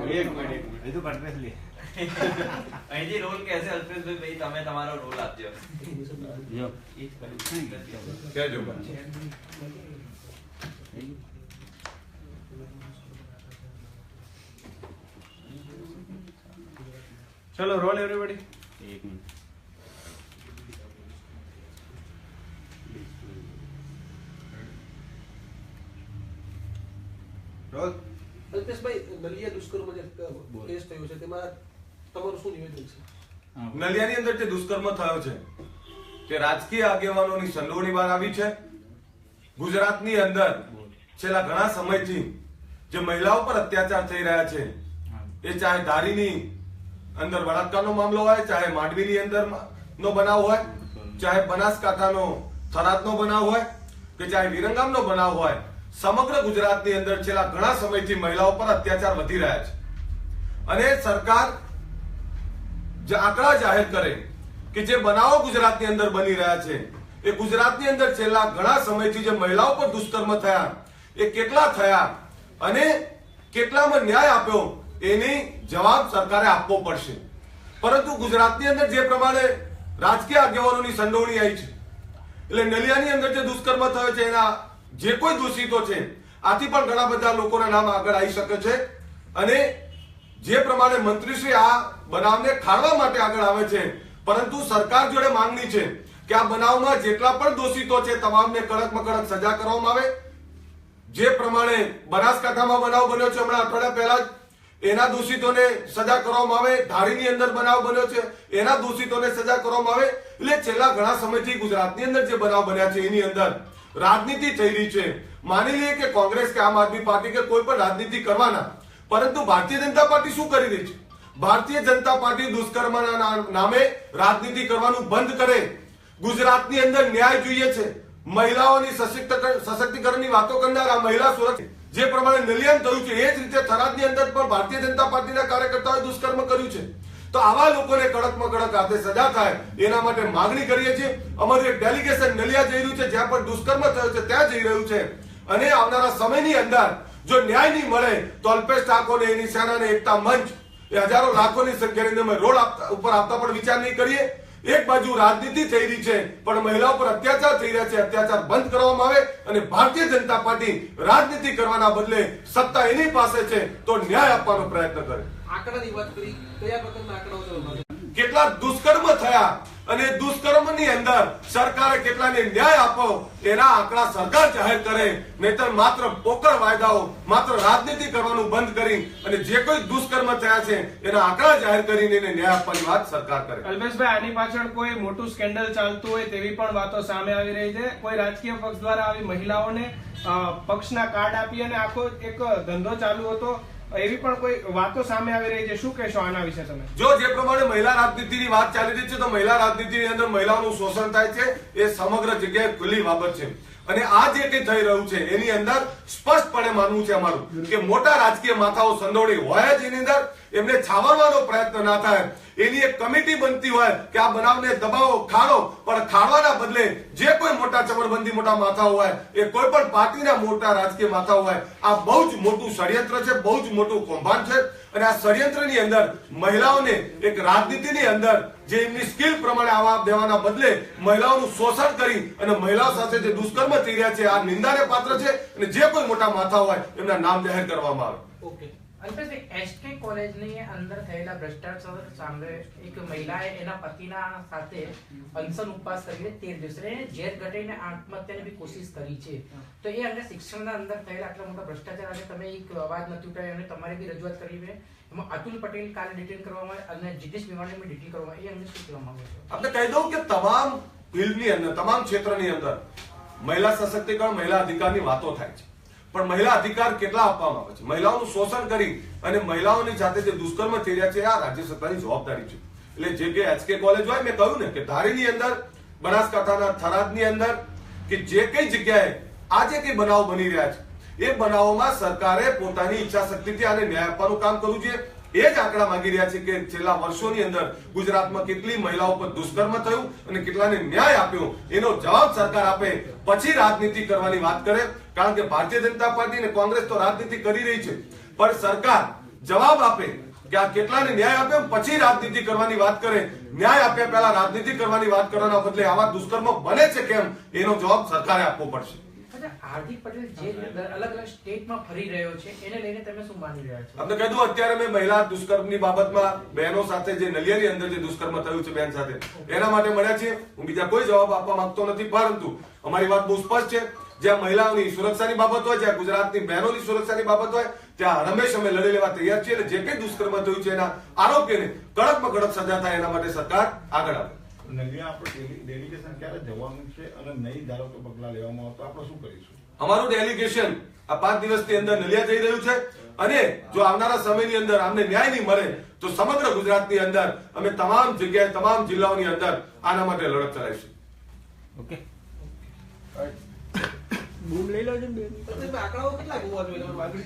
એક મિનિટ એ તો કન્ફેસ લે અહીંથી રોલ કહેશે અલ્પેશભાઈ, ભાઈ તમે તમારો રોલ આપજો. જો એ કરી કહેજો ચલો રોલ એવરીબડી. એક મિનિટ રોલ. અલ્પેશભાઈ, નલિયા દુષ્કર્મ જે કેસ થયો છે તેમાં તમારું શું નિવેદન છે? નલિયાની અંદર જે દુષ્કર્મ થયો છે તે રાજકીય આગેવાનોની સંડોવણી બહાર આવી છે. ગુજરાતની અંદર છેલ્લા ઘણા સમયથી જે મહિલાઓ પર અત્યાચાર થઈ રહ્યા છે, એ ચાહે ધારીની અંદર બળાત્કારનો મામલો હોય, ચાહે માંડવીની અંદર નો બનાવ હોય, ચાહે બનાસકાંઠાનો થરાદનો બનાવ હોય કે ચાહે વિરંગામનો બનાવ હોય, સમગ્ર ગુજરાતની અંદર છેલ્લા ઘણા સમયથી મહિલાઓ પર અત્યાચાર વધી રહ્યા છે. અને સરકાર જે આંકડા જાહેર કરે કે જે બનાવો ગુજરાતની અંદર બની રહ્યા છે, એ ગુજરાતની અંદર છેલ્લા ઘણા સમયથી જે મહિલાઓ પર દુષ્કર્મ થયા એ કેટલા થયા અને કેટલામાં ન્યાય આપ્યો એની જવાબ સરકારે આપવો પડશે. પરંતુ ગુજરાતની અંદર જે પ્રમાણે રાજકીય આગેવાનોની સંડોવણી આવી છે, એટલે નલિયાની અંદર જે દુષ્કર્મ થયો છે એના જે કોઈ દોષિતો છે, આથી પણ ઘણા બધા લોકોના નામ આગળ આવી શકે છે. અને જે પ્રમાણે મંત્રીશ્રી આ બનાવને ખાળવા માટે આગળ આવે છે, પરંતુ સરકાર જોડે માંગણી છે કે આ બનાવમાં જેટલા પણ દોષિતો છે તમામને કડકમાં કડક સજા કરવામાં આવે. જે પ્રમાણે બનાસકાંઠામાં બનાવ બન્યો છે હમણાં અઠવાડિયા પહેલા જ, એના દોષિતોને સજા કરવામાં આવે. ધારીની અંદર બનાવ બન્યો છે, એના દોષિતોને સજા કરવામાં આવે. એટલે છેલ્લા ઘણા સમયથી ગુજરાતની અંદર જે બનાવ બન્યા છે એની અંદર રાજનીતિ થઈ રહી છે. માની લઈએ કે કોંગ્રેસ કે આમ આદમી પાર્ટી કે કોઈ પણ રાજનીતિ કરવાના, પરંતુ ભારતીય જનતા પાર્ટી શું કરી રહી છે? ભારતીય જનતા પાર્ટી દુષ્કર્મના નામે રાજનીતિ કરવાનું બંધ કરે. ગુજરાતની અંદર ન્યાય જોઈએ છે. મહિલાઓની સશક્તિકરણની વાતો કરનારા, મહિલા સુરક્ષા, જે પ્રમાણે નલિયામાં થયું છે એ જ રીતે થરાદની અંદર પણ ભારતીય જનતા પાર્ટીના કાર્યકર્તાઓએ દુષ્કર્મ કર્યું છે. તો આવા લોકોને કડકમાં કડક હાથે સજા થાય એના માટે માંગણી કરીએ છીએ. અમારું એક ડેલિગેશન નલિયા જઈ રહ્યું છે, જ્યાં પણ દુષ્કર્મ થયો છે ત્યાં જઈ રહ્યું છે. અને આવનારા સમયની અંદર જો ન્યાય નહીં મળે તો અલ્પેશ ઠાકોર એની સેના અને એકતા મંચ એ હજારો લાખોની સંખ્યાની અંદર રોડ ઉપર આવતા પણ વિચાર નહીં કરીએ. એક બાજુ રાજનીતિ થઈ રહી છે પણ મહિલાઓ પર અત્યાચાર થઈ રહ્યા છે, અત્યાચાર બંધ કરવામાં આવે અને ભારતીય જનતા પાર્ટી રાજનીતિ કરવાના બદલે સત્તા એની પાસે છે તો ન્યાય આપવાનો પ્રયત્ન કરે. આંકડાની વાત કરી, કયા પ્રકારના આંકડાઓ છે? કેટલા દુષ્કર્મ થયા અને દુષ્કર્મની અંદર સરકારે કેટલાને ન્યાય આપો એના આંકડા સરકાર જાહેર કરે. નહીતર માત્ર પોકળ વાયદાઓ, માત્ર રાજનીતિ કરવાનું બંધ કરી અને જે કોઈ દુષ્કર્મ થયા છે એના આંકડા જાહેર કરીને એને ન્યાય આપવાની વાત સરકાર કરે. અલ્પેશભાઈ, આની પાછળ કોઈ મોટું સ્કેન્ડલ ચાલતું હોય તેવી પણ વાતો સામે આવી રહી છે. કોઈ રાજકીય પક્ષ દ્વારા આવી મહિલાઓને પક્ષના કાર્ડ આપી અને આખો એક ધંધો ચાલુ હતો, એવી પણ કોઈ વાતો સામે આવી રહી છે. શું કહેશો આના વિશે તમે? જો જે પ્રમાણે મહિલા રાજનીતિની વાત ચાલી રહી છે તો મહિલા રાજનીતિની અંદર મહિલાઓનું શોષણ થાય છે એ સમગ્ર જગ્યાએ ખુલ્લી બાબત છે. અને આ જે કંઈ થઈ રહ્યું છે એની અંદર સ્પષ્ટપણે માનવું છે અમારું કે મોટા રાજકીય માથાઓ સંડોવણી હોય જ એની અંદર એમને છાવરવાનો પ્રયત્ન ના થાય. એની એક કમિટી બનતી હોય કે આ બનાવને દબાવો, ખાડો, પણ ખાડવાના બદલે જે કોઈ મોટા ચમરબંધી મોટા માથાઓ હોય એ કોઈ પણ પાર્ટીના મોટા રાજકીય માથાઓ હોય, આ બહુ જ મોટું ષડયંત્ર છે, બહુ જ મોટું કૌભાંડ છે. અને આ ષડયંત્રની અંદર મહિલાઓને એક રાજનીતિની અંદર જે એમની સ્કિલ પ્રમાણે આવવા દેવાના બદલે મહિલાઓનું શોષણ કરી અને મહિલાઓ સાથે જે દુષ્કર્મ થઈ રહ્યા છે આ નિંદાને પાત્ર છે. અને જે કોઈ મોટા માથા હોય એમના નામ જાહેર કરવામાં આવે. ઓકે. અલ્પેશભાઈ, એસકે કોલેજની અંદર થયેલા ભ્રષ્ટાચાર સામે એક મહિલાએ એના પતિના સાથે અનશન ઉપવાસ કરીને 13 દિવસે ઝેર ઘટીને આત્મહત્યાની બી કોશિશ કરી છે. તો એ અંગે શિક્ષણના અંદર થયેલા આટલા મોટા ભ્રષ્ટાચાર અને તમે એક અવાજ નથી ઉઠાવી અને તમારે બી રજૂઆત કરવી છે. એમાં અતુલ પટેલ કાલે ડિટેન કરવામાં અને જીગ્નેશ મેવાણીને બી ડિટેન કરવામાં, એ અંગે શું કહેવા માંગો છો? આપણે કહી દઉં કે તમામ ફિલ્ડની અંદર, તમામ ક્ષેત્રની અંદર મહિલા સશક્તિકરણ, મહિલા અધિકારની વાતો થાય છે, પણ મહિલા અધિકાર કેટલા આપવામાં આવે છે? મહિલાઓનું શોષણ કરી અને મહિલાઓની સાથે જે દુષ્કર્મ થઈ રહ્યા છે આ રાજ્ય સરકારની જવાબદારી છે. એટલે જે કે એચકે કોલેજ હોય, મેં કહ્યું ને કે ધારીની અંદર, બનાસકાંઠાના થરાદની અંદર કે જે કઈ જગ્યાએ આ જે કઈ બનાવ બની રહ્યા છે એ બનાવોમાં સરકારે પોતાની ઈચ્છા શક્તિથી આને ન્યાય આપવાનું કામ કરવું જોઈએ. એ જ આંકડા માંગી રહ્યા છે કે છેલ્લા વર્ષોની અંદર ગુજરાતમાં કેટલી મહિલાઓ પર દુષ્કર્મ થયું અને કેટલાને ન્યાય આપ્યો એનો જવાબ સરકાર આપે, પછી રાજનીતિ કરવાની વાત કરે. કારણ કે ભારતીય જનતા પાર્ટી અને કોંગ્રેસ તો રાજનીતિ કરી રહી છે, પણ સરકાર જવાબ આપે કે આ કેટલાને ન્યાય આપે પછી રાજનીતિ કરવાની વાત કરે. ન્યાય આપ્યા પહેલા રાજનીતિ કરવાની વાત કરવાના બદલે આવા દુષ્કર્મ બને છે કેમ એનો જવાબ સરકારે આપવો પડશે. અચ્છા, હાર્દિક પટેલ જે અલગ અલગ સ્ટેટમાં ફરી રહ્યો છે એને લઈને તમે શું માની રહ્યા છો? આપણે કહી દઉં, અત્યારે મેં મહિલા દુષ્કર્મની બાબતમાં બહેનો સાથે જે નલિયાની અંદર જે દુષ્કર્મ થયું છે બેન સાથે એના માટે મળ્યા છીએ. હું બીજા કોઈ જવાબ આપવા માંગતો નથી, પરંતુ અમારી વાત બહુ સ્પષ્ટ છે. જ્યાં મહિલાઓની સુરક્ષાની બાબત હોય, જ્યાં ગુજરાતની બહેનોની સુરક્ષાની બાબત હોય ત્યાં હંમેશ અમે લડી લેવા તૈયાર છીએ. અને જે કંઈ દુષ્કર્મ થયું છે એના આરોપીને કડકમાં કડક સજા થાય એના માટે સરકાર આગળ આવે. નલિયા આપણે ડેલિગેશન ક્યારે જવાનું છે અને નહીં ધારો કે પગલા લેવામાં આવે તો આપણે શું કરીશું? અમારું ડેલિગેશન આ 5 દિવસની અંદર નલિયા જઈ રહ્યું છે અને જો આવનારા સમયની અંદર અમને ન્યાય નહીં મળે તો સમગ્ર ગુજરાતની અંદર અમે તમામ જગ્યાએ તમામ જિલ્લાઓની અંદર આના માટે લડત ચલાવીશું. ઓકે. આંકડાઓ કેટલા હોવા જોઈએ?